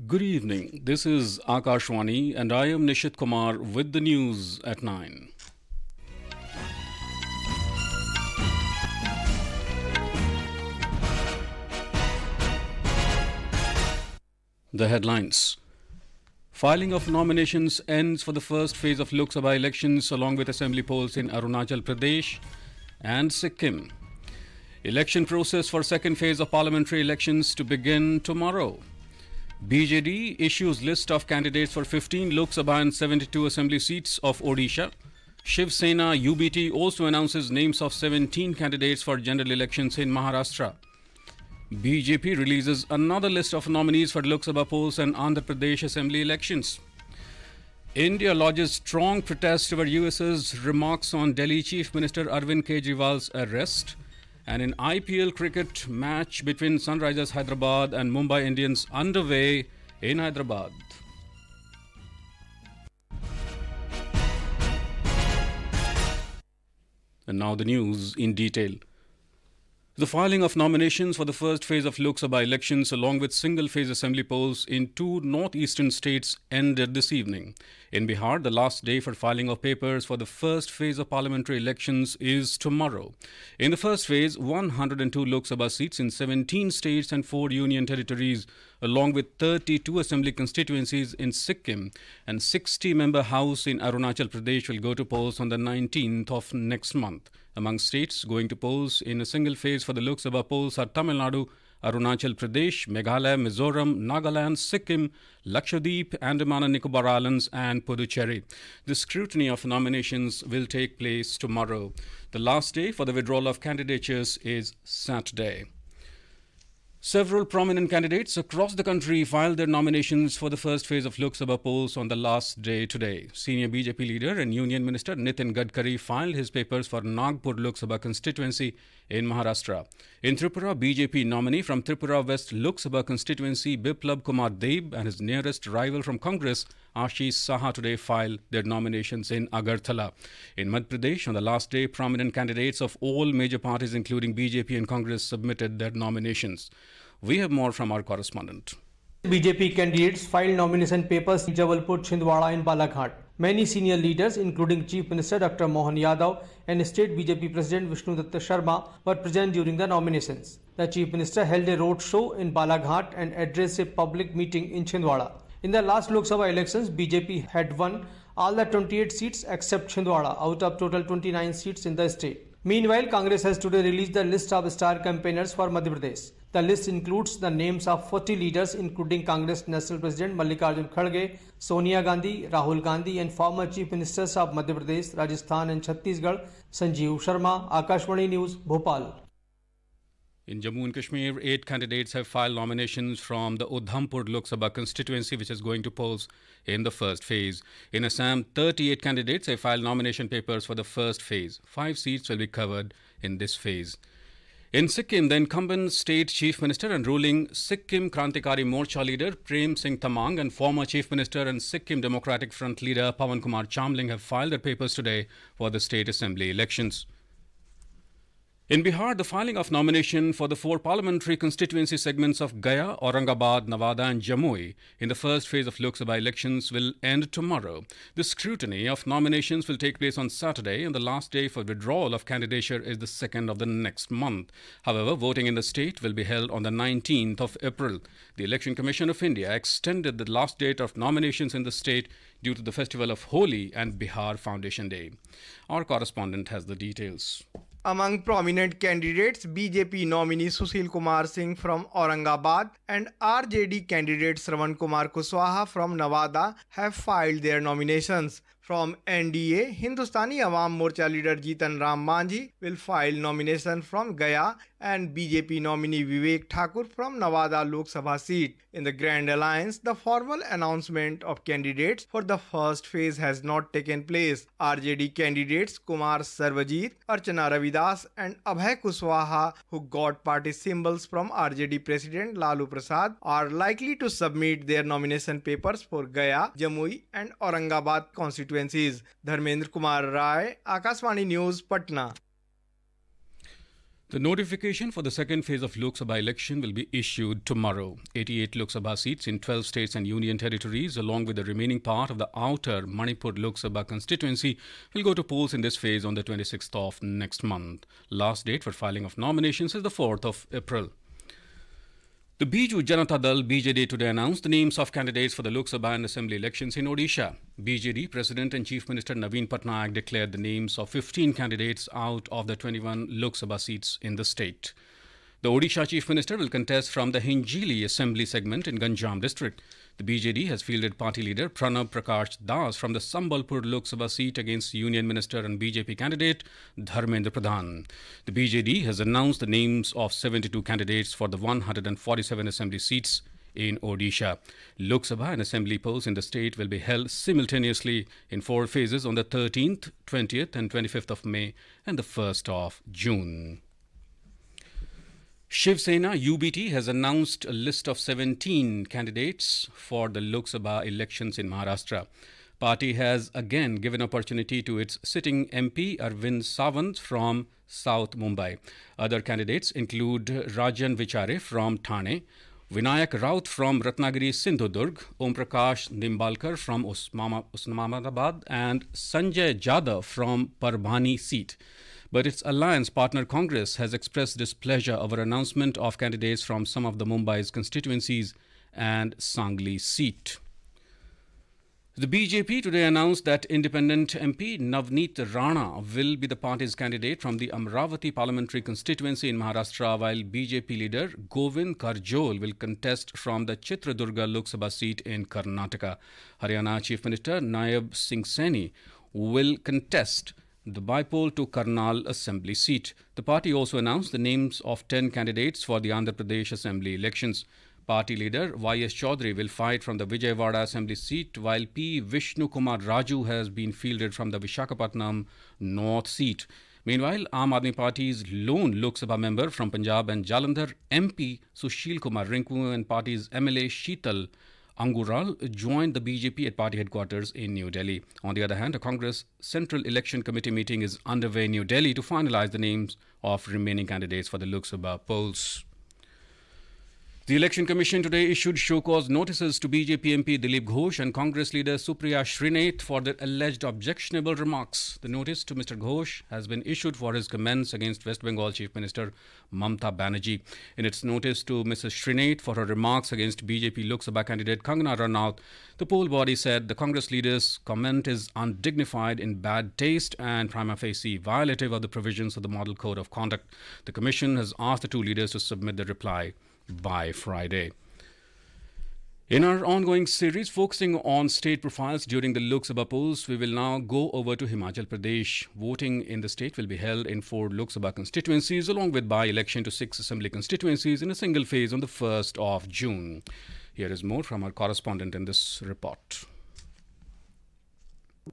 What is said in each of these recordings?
Good evening. This is Akashvani and I am Nishit Kumar with the news at 9. The headlines. Filing of nominations ends for the first phase of Lok Sabha elections along with assembly polls in Arunachal Pradesh and Sikkim. Election process for second phase of parliamentary elections to begin tomorrow. BJD issues list of candidates for 15 Lok Sabha and 72 assembly seats of Odisha. Shiv Sena UBT also announces names of 17 candidates for general elections in Maharashtra. BJP releases another list of nominees for Lok Sabha polls and Andhra Pradesh assembly elections. India lodges strong protest over US's remarks on Delhi Chief Minister Arvind Kejriwal's arrest. And an IPL cricket match between Sunrisers Hyderabad and Mumbai Indians underway in Hyderabad. And now the news in detail. The filing of nominations for the first phase of Lok Sabha elections along with single-phase assembly polls in two northeastern states ended this evening. In Bihar, the last day for filing of papers for the first phase of parliamentary elections is tomorrow. In the first phase, 102 Lok Sabha seats in 17 states and 4 union territories, along with 32 assembly constituencies in Sikkim and 60-member House in Arunachal Pradesh will go to polls on the 19th of next month. Among states going to polls in a single phase for the Lok Sabha polls are Tamil Nadu, Arunachal Pradesh, Meghalaya, Mizoram, Nagaland, Sikkim, Lakshadweep, Andaman and Nicobar Islands and Puducherry. The scrutiny of nominations will take place tomorrow. The last day for the withdrawal of candidatures is Saturday. Several prominent candidates across the country filed their nominations for the first phase of Lok Sabha polls on the last day today. Senior BJP leader and Union Minister Nitin Gadkari filed his papers for Nagpur Lok Sabha constituency in Maharashtra. In Tripura, BJP nominee from Tripura West Lok Sabha constituency Biplab Kumar Deb and his nearest rival from Congress Ashish Saha today filed their nominations in Agartala. In Madhya Pradesh, on the last day, prominent candidates of all major parties including BJP and Congress submitted their nominations. We have more from our correspondent. BJP candidates filed nomination papers in Jabalpur, Chhindwara and Balaghat. Many senior leaders, including Chief Minister Dr. Mohan Yadav and State BJP President Vishnu Datta Sharma, were present during the nominations. The Chief Minister held a road show in Balaghat and addressed a public meeting in Chhindwara. In the last Lok Sabha elections, BJP had won all the 28 seats except Chhindwara out of total 29 seats in the state. Meanwhile, Congress has today released the list of star campaigners for Madhya Pradesh. The list includes the names of 40 leaders including Congress National President Mallikarjun Kharge, Sonia Gandhi, Rahul Gandhi and former Chief Ministers of Madhya Pradesh, Rajasthan and Chhattisgarh, Sanjeev Sharma, Akashvani News, Bhopal. In Jammu and Kashmir, 8 candidates have filed nominations from the Udhampur Lok Sabha constituency, which is going to polls in the first phase. In Assam, 38 candidates have filed nomination papers for the first phase. 5 seats will be covered in this phase. In Sikkim, the incumbent state chief minister and ruling Sikkim Krantikari Morcha leader Prem Singh Tamang and former chief minister and Sikkim Democratic Front leader Pawan Kumar Chamling have filed their papers today for the state assembly elections. In Bihar, the filing of nomination for the 4 parliamentary constituency segments of Gaya, Aurangabad, Nawada and Jamui in the first phase of Lok Sabha elections will end tomorrow. The scrutiny of nominations will take place on Saturday and the last day for withdrawal of candidature is the 2nd of the next month. However, voting in the state will be held on the 19th of April. The Election Commission of India extended the last date of nominations in the state due to the festival of Holi and Bihar Foundation Day. Our correspondent has the details. Among prominent candidates, BJP nominee Sushil Kumar Singh from Aurangabad and RJD candidate Shravan Kumar Kushwaha from Nawada have filed their nominations. From NDA, Hindustani Awam Morcha leader Jitan Ram Manjhi will file nomination from Gaya and BJP nominee Vivek Thakur from Nawada Lok Sabha seat. In the Grand Alliance, the formal announcement of candidates for the first phase has not taken place. RJD candidates Kumar Sarvajit, Archana Ravidas and Abhay Kushwaha, who got party symbols from RJD President Lalu Prasad, are likely to submit their nomination papers for Gaya, Jamui and Aurangabad constituencies. Dharmendra Kumar Rai, Akashvani News, Patna. The notification for the second phase of Lok Sabha election will be issued tomorrow. 88 Lok Sabha seats in 12 states and union territories, along with the remaining part of the outer Manipur Lok Sabha constituency, will go to polls in this phase on the 26th of next month. Last date for filing of nominations is the 4th of April. The Biju Janata Dal BJD today announced the names of candidates for the Lok Sabha and Assembly elections in Odisha. BJD President and Chief Minister Naveen Patnaik declared the names of 15 candidates out of the 21 Lok Sabha seats in the state. The Odisha Chief Minister will contest from the Hinjili Assembly segment in Ganjam district. The BJD has fielded party leader Pranab Prakash Das from the Sambalpur Lok Sabha seat against Union Minister and BJP candidate Dharmendra Pradhan. The BJD has announced the names of 72 candidates for the 147 Assembly seats in Odisha. Lok Sabha and Assembly polls in the state will be held simultaneously in 4 phases on the 13th, 20th and 25th of May and the 1st of June. Shiv Sena UBT has announced a list of 17 candidates for the Lok Sabha elections in Maharashtra. Party has again given opportunity to its sitting MP Arvind Sawant from South Mumbai. Other candidates include Rajan Vichare from Thane, Vinayak Raut from Ratnagiri Sindhudurg, Om Prakash Nimbalkar from Osmanabad and Sanjay Jadhav from Parbhani seat. But its alliance partner Congress has expressed displeasure over announcement of candidates from some of the Mumbai's constituencies and Sangli seat. The BJP today announced that independent MP Navneet Rana will be the party's candidate from the Amravati Parliamentary constituency in Maharashtra, while BJP leader Govind Karjol will contest from the Chitradurga Lok Sabha seat in Karnataka. Haryana Chief Minister Naib Singh Saini will contest the Bipole to Karnal Assembly seat. The party also announced the names of 10 candidates for the Andhra Pradesh Assembly elections. Party leader Y.S. Chaudhary will fight from the Vijayawada Assembly seat, while P. Vishnu Kumar Raju has been fielded from the Visakhapatnam North seat. Meanwhile, Aam Aadmi Party's lone Lok Sabha member from Punjab and Jalandhar, MP Sushil Kumar Rinku, and party's MLA Sheetal Angural joined the BJP at party headquarters in New Delhi. On the other hand, a Congress Central Election Committee meeting is underway in New Delhi to finalize the names of remaining candidates for the Lok Sabha polls. The Election Commission today issued show-cause notices to BJP MP Dilip Ghosh and Congress leader Supriya Shrinate for their alleged objectionable remarks. The notice to Mr. Ghosh has been issued for his comments against West Bengal Chief Minister Mamta Banerjee. In its notice to Mrs. Shrinate for her remarks against BJP Lok Sabha candidate Kangana Ranaut, the poll body said the Congress leader's comment is undignified, in bad taste and prima facie violative of the provisions of the Model Code of Conduct. The Commission has asked the two leaders to submit the reply by Friday. In our ongoing series focusing on state profiles during the Lok Sabha polls, we will now go over to Himachal Pradesh. Voting in the state will be held in 4 Lok Sabha constituencies, along with by-election to 6 assembly constituencies in a single phase on the 1st of June. Here is more from our correspondent in this report.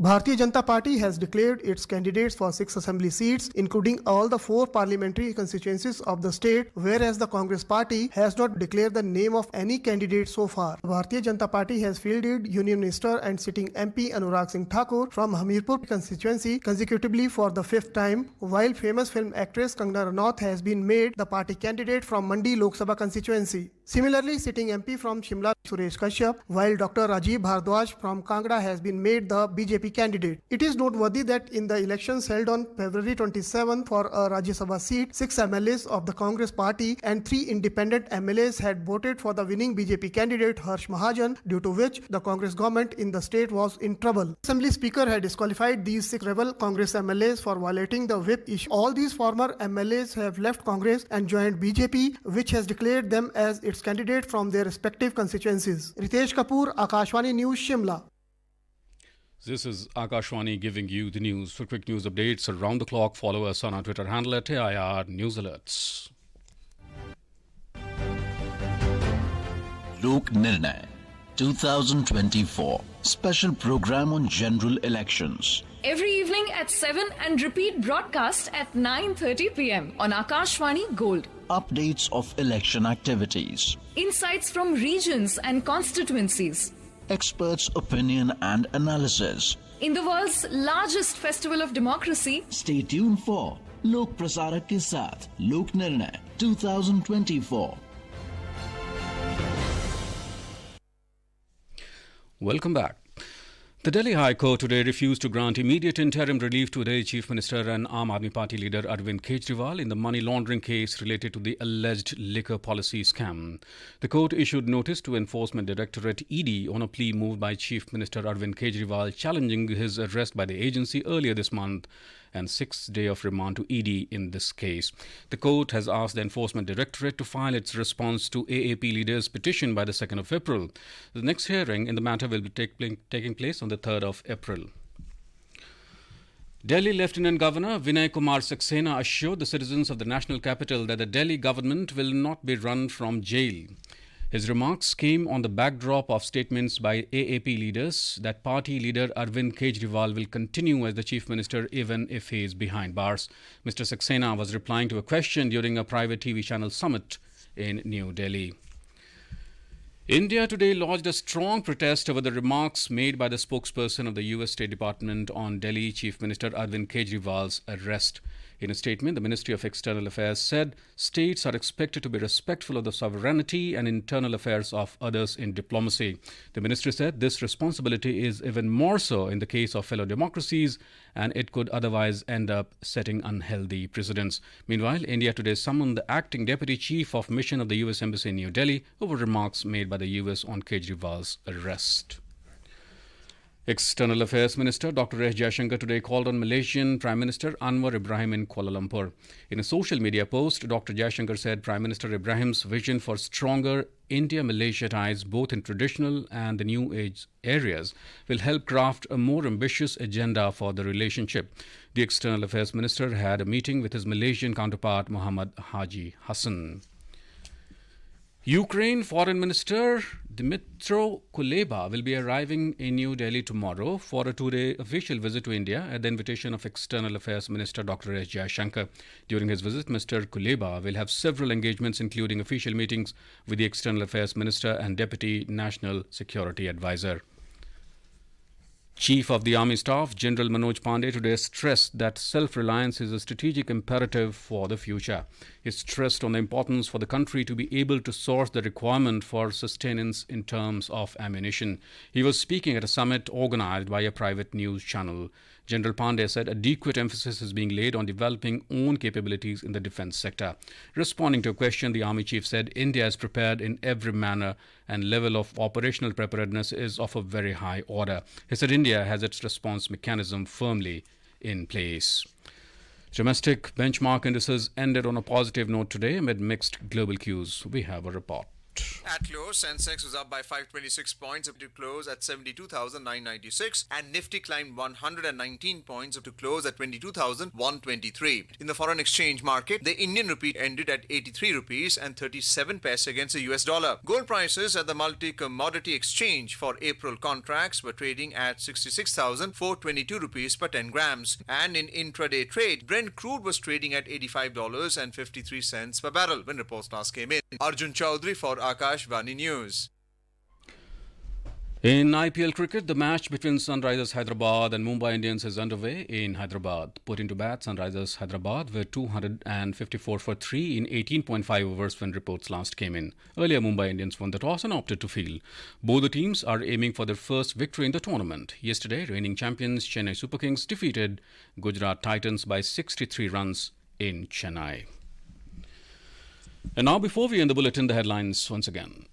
Bharatiya Janata Party has declared its candidates for 6 assembly seats, including all the 4 parliamentary constituencies of the state, whereas the Congress Party has not declared the name of any candidate so far. Bharatiya Janata Party has fielded Union Minister and sitting MP Anurag Singh Thakur from Hamirpur constituency consecutively for the 5th time, while famous film actress Kangana Ranaut has been made the party candidate from Mandi Lok Sabha constituency. Similarly, sitting MP from Shimla Suresh Kashyap, while Dr. Rajiv Bhardwaj from Kangra has been made the BJP candidate. It is noteworthy that in the elections held on February 27 for a Rajya Sabha seat, 6 MLAs of the Congress Party and 3 independent MLAs had voted for the winning BJP candidate Harsh Mahajan, due to which the Congress government in the state was in trouble. Assembly Speaker had disqualified these 6 rebel Congress MLAs for violating the whip issue. All these former MLAs have left Congress and joined BJP, which has declared them as its candidate from their respective constituencies. Ritesh Kapoor, Akashvani News, Shimla. This is Akashvani giving you the news. For quick news updates around the clock, follow us on our Twitter handle at AIR News Alerts. Lok Nirnay 2024 special program on general elections. Every evening at 7 and repeat broadcast at 9:30 p.m. on Akashvani Gold. Updates of election activities. Insights from regions and constituencies. Experts' opinion and analysis. In the world's largest festival of democracy, Stay tuned for लोक प्रसारक के साथ लोक निर्णय 2024। Welcome back. The Delhi High Court today refused to grant immediate interim relief to Delhi Chief Minister and Aam Aadmi Party leader Arvind Kejriwal in the money laundering case related to the alleged liquor policy scam. The court issued notice to Enforcement Directorate ED on a plea moved by Chief Minister Arvind Kejriwal challenging his arrest by the agency earlier this month and 6th day of remand to ED in this case. The court has asked the Enforcement Directorate to file its response to AAP leader's petition by the 2nd of April. The next hearing in the matter will be taking place on the 3rd of April. Delhi Lieutenant Governor Vinay Kumar Saxena assured the citizens of the national capital that the Delhi government will not be run from jail. His remarks came on the backdrop of statements by AAP leaders that party leader Arvind Kejriwal will continue as the chief minister even if he is behind bars. Mr. Saxena was replying to a question during a private TV channel summit in New Delhi. India today lodged a strong protest over the remarks made by the spokesperson of the US State Department on Delhi Chief Minister Arvind Kejriwal's arrest. In a statement, the Ministry of External Affairs said states are expected to be respectful of the sovereignty and internal affairs of others in diplomacy. The ministry said this responsibility is even more so in the case of fellow democracies, and it could otherwise end up setting unhealthy precedents. Meanwhile, India today summoned the acting deputy chief of mission of the US Embassy in New Delhi over remarks made by the US on Kejriwal's arrest. External Affairs Minister Dr. S. Jaishankar today called on Malaysian Prime Minister Anwar Ibrahim in Kuala Lumpur. In a social media post, Dr. Jaishankar said Prime Minister Ibrahim's vision for stronger India-Malaysia ties both in traditional and the new age areas will help craft a more ambitious agenda for the relationship. The External Affairs Minister had a meeting with his Malaysian counterpart Muhammad Haji Hassan. Ukraine Foreign Minister Dmytro Kuleba will be arriving in New Delhi tomorrow for a two-day official visit to India at the invitation of External Affairs Minister Dr. S. Jaishankar. During his visit, Mr. Kuleba will have several engagements, including official meetings with the External Affairs Minister and Deputy National Security Advisor. Chief of the Army Staff, General Manoj Pandey, today stressed that self-reliance is a strategic imperative for the future. He stressed on the importance for the country to be able to source the requirement for sustenance in terms of ammunition. He was speaking at a summit organized by a private news channel. General Pandey said adequate emphasis is being laid on developing own capabilities in the defense sector. Responding to a question, the Army Chief said India is prepared in every manner and level of operational preparedness is of a very high order. He said India has its response mechanism firmly in place. Domestic benchmark indices ended on a positive note today amid mixed global cues. We have a report. At close, Sensex was up by 526 points up to close at 72,996 and Nifty climbed 119 points up to close at 22,123. In the foreign exchange market, the Indian rupee ended at 83 rupees and 37 paise against the US dollar. Gold prices at the multi-commodity exchange for April contracts were trading at 66,422 rupees per 10 grams. And in intraday trade, Brent crude was trading at $85.53 per barrel when reports last came in. Arjun Chaudhary for Akashvani News. In IPL cricket, the match between Sunrisers Hyderabad and Mumbai Indians is underway in Hyderabad. Put into bat, Sunrisers Hyderabad were 254 for 3 in 18.5 overs when reports last came in. Earlier, Mumbai Indians won the toss and opted to field. Both the teams are aiming for their first victory in the tournament. Yesterday, reigning champions Chennai Super Kings defeated Gujarat Titans by 63 runs in Chennai. And now, before we end the bulletin, the headlines once again.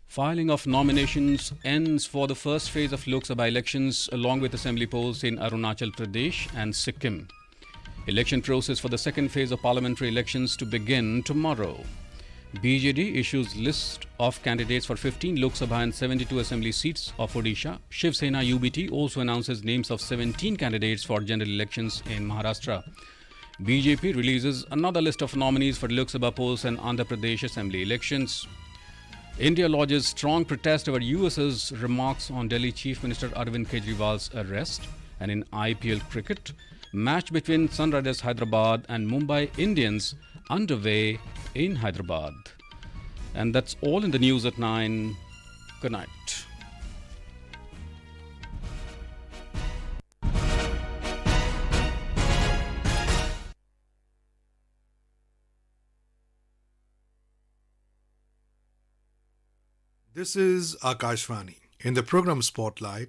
Filing of nominations ends for the first phase of Lok Sabha elections along with assembly polls in Arunachal Pradesh and Sikkim. Election process for the second phase of parliamentary elections to begin tomorrow. BJD issues list of candidates for 15 Lok Sabha and 72 assembly seats of Odisha. Shiv Sena UBT also announces names of 17 candidates for general elections in Maharashtra. BJP releases another list of nominees for Lok Sabha polls and Andhra Pradesh assembly elections. India lodges strong protest over US's remarks on Delhi Chief Minister Arvind Kejriwal's arrest. And in IPL cricket, match between Sunrisers Hyderabad and Mumbai Indians underway in Hyderabad. And that's all in the news at 9. Good night. This is Akashvani. In the program Spotlight,